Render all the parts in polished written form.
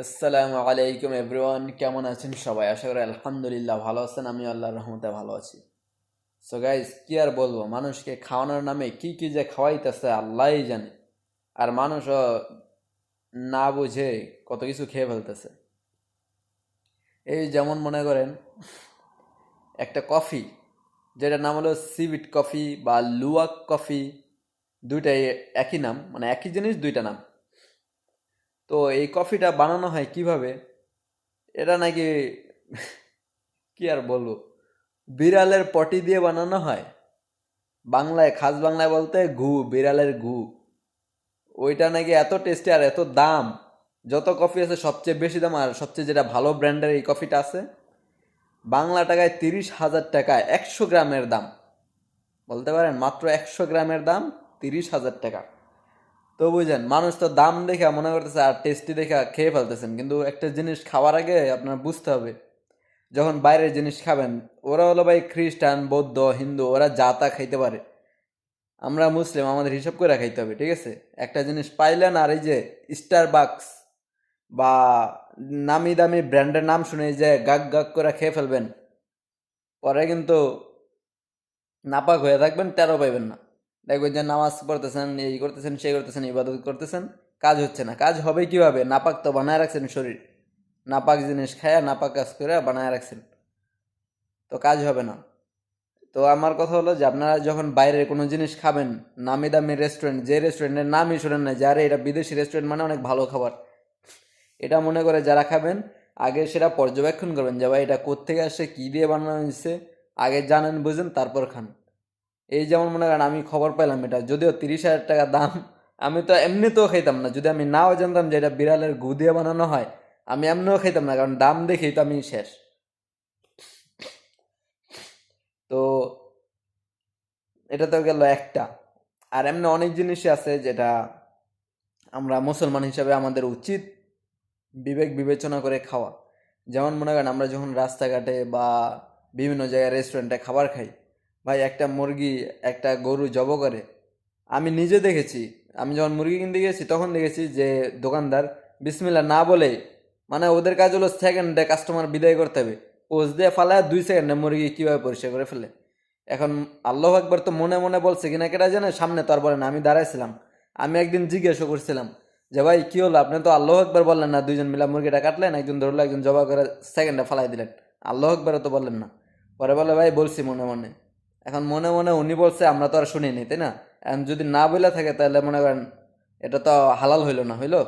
আসসালামু আলাইকুম এভরিওয়ান, কেমন আছেন সবাই? আশা করি আলহামদুলিল্লাহ ভালো আছেন। আমি আল্লাহর রহমতে ভালো আছি। সো গাইজ, কি আর বলবো, মানুষকে খাওয়ানোর নামে কি কি যে খাওয়াইতেছে আল্লাহই জানে। আর মানুষও না বুঝে কত কিছু খেয়ে ফেলতেছে। এই যেমন মনে করেন একটা কফি, যেটার নাম হলো সিভিট কফি বা লুয়াক কফি, দুইটাই একই নাম, মানে একই জিনিস দুইটা নাম। তো এই কফিটা বানানো হয় কিভাবে, এটা নাকি কি আর বলবো, বিড়ালের পটি দিয়ে বানানো হয়। বাংলায়, খাস বাংলায় বলতে ঘু, বিড়ালের ঘু। ওইটা নাকি এত টেস্টি আর এত দাম। যত কফি আছে সবচেয়ে বেশি দাম, আর সবচেয়ে যেটা ভালো ব্র্যান্ডের এই কফিটা আছে, বাংলা টাকায় 30,000 টাকা 100 গ্রামের দাম। বলতে পারেন মাত্র 100 গ্রামের দাম 30,000 টাকা। তো বুঝেন, মানুষ তো দাম দেখে মনে করতেছে আর টেস্টি দেখে খেয়ে ফেলতেছেন, কিন্তু একটা জিনিস খাওয়ার আগে আপনার বুঝতে হবে, যখন বাইরের জিনিস খাবেন, ওরা হলো ভাই খ্রিস্টান, বৌদ্ধ, হিন্দু, ওরা যা তা খাইতে পারে। আমরা মুসলিম, আমাদের হিসাব করে খাইতে হবে, ঠিক আছে? একটা জিনিস পাইলেন আর এই যে স্টার বাক্স বা নামি দামি ব্র্যান্ডের নাম শুনে যে গাক গাক করে খেয়ে ফেলবেন, পরে কিন্তু নাপাক হয়ে থাকবেন, টেরও পাইবেন না। দেখবেন যে নামাজ পড়তেছেন, এই করতেছেন, সেই করতেছেন, ইবাদত করতেছেন, কাজ হচ্ছে না। কাজ হবে কিভাবে? নাপাক তো বানায় রাখছেন শরীর, নাপাক জিনিস খায়া নাপাক কাজ করে বানায় রাখছেন, তো কাজ হবে না। তো আমার কথা হলো যে আপনারা যখন বাইরের কোনো জিনিস খাবেন, নামি দামি রেস্টুরেন্ট, যে রেস্টুরেন্টের নামই শোনেন না, যারা এটা বিদেশি রেস্টুরেন্ট মানে অনেক ভালো খাবার, এটা মনে করে যারা খাবেন, আগে সেটা পর্যবেক্ষণ করবেন যে ভাই এটা কোত্থেকে আসছে, কী দিয়ে বানানো হয়েছে, আগে জানেন বুঝেন তারপর খান। এই যেমন মনে করেন আমি খবর পেলাম, এটা যদিও 30,000 টাকা দাম, আমি তো এমনিতেও খাইতাম না যদি আমি নাও জানতাম যে এটা বিড়ালের গু দিয়ে বানানো হয়। আমি এমনিও খাইতাম না, কারণ দাম দেখেই তো আমি শেষ। তো এটা তো গেল একটা। আর এমনি অনেক জিনিসই আছে যেটা আমরা মুসলমান হিসাবে আমাদের উচিত বিবেক বিবেচনা করে খাওয়া। যেমন মনে করেন আমরা যখন রাস্তাঘাটে বা বিভিন্ন জায়গায় রেস্টুরেন্টে খাবার খাই, ভাই একটা মুরগি, একটা গরু জব করে, আমি নিজে দেখেছি। আমি যখন মুরগি কিনতে গেছি তখন দেখেছি যে দোকানদার বিসমিল্লাহ না বলে, মানে ওদের কাজ হলো সেকেন্ডে কাস্টমার বিদায় করতে হবে, পোজ দিয়ে ফালায় 2 সেকেন্ডে মুরগি কীভাবে পরিষ্কার করে ফেলে। এখন আল্লাহ একবার তো মনে মনে বলছে কিনা কেটা জানে, সামনে তো আর বলে না, আমি দাঁড়াইছিলাম। আমি একদিন জিজ্ঞাসা করছিলাম যে ভাই কি হলো, আপনি তো আল্লাহ একবার বললেন না, দুইজন মিলা মুরগিটা কাটলেন, একজন ধরলো একজন জবা করে সেকেন্ডে ফালাই দিলেন, আল্লাহ একবারও তো বললেন না। পরে বলে ভাই বলছি মনে মনে। এখন মনে মনে উনি বলছে, আমরা তো আর শুনিনি, তাই না? এখন যদি না বলে থাকে তাহলে মনে করেন এটা তো হালাল হইলো না, হইলো?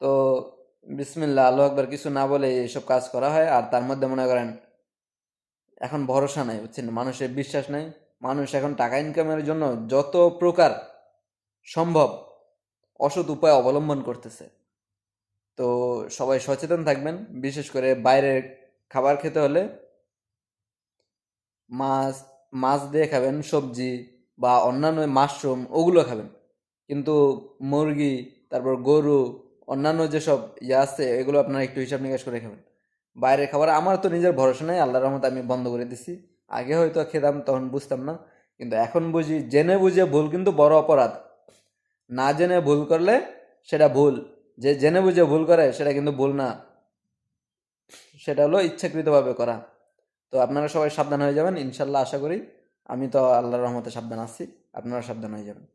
তো বিসমিল্লাহ আল্লাহ একবার কিছু না বলে এইসব কাজ করা হয়, আর তার মধ্যে মনে করেন এখন ভরসা নাই, বুঝছেন, মানুষের বিশ্বাস নাই। মানুষ এখন টাকা ইনকামের জন্য যত প্রকার সম্ভব অসৎ উপায় অবলম্বন করতেছে। তো সবাই সচেতন থাকবেন, বিশেষ করে বাইরের খাবার খেতে হলে মাছ, মাছ দিয়ে খাবেন, সবজি বা অন্যান্য মাশরুম ওগুলো খাবেন। কিন্তু মুরগি, তারপর গরু, অন্যান্য যেসব ইয়ে আছে এগুলো আপনারা একটু হিসাব নিকাশ করে খাবেন। বাইরের খাবার আমার তো নিজের ভরসা নেই, আল্লাহর রহমতে আমি বন্ধ করে দিছি। আগে হয়তো খেতাম, তখন বুঝতাম না, কিন্তু এখন বুঝি। জেনে বুঝে ভুল কিন্তু বড় অপরাধ। না জেনে ভুল করলে সেটা ভুল, যে জেনে বুঝে ভুল করে সেটা কিন্তু ভুল না, সেটা হলো ইচ্ছাকৃতভাবে করা। তো আপনারা সবাই সাবধান হয়ে যাবেন ইনশাল্লাহ, আশা করি। আমি তো আল্লাহর রহমতে সাবধান আছি, আপনারা সাবধান হয়ে যাবেন।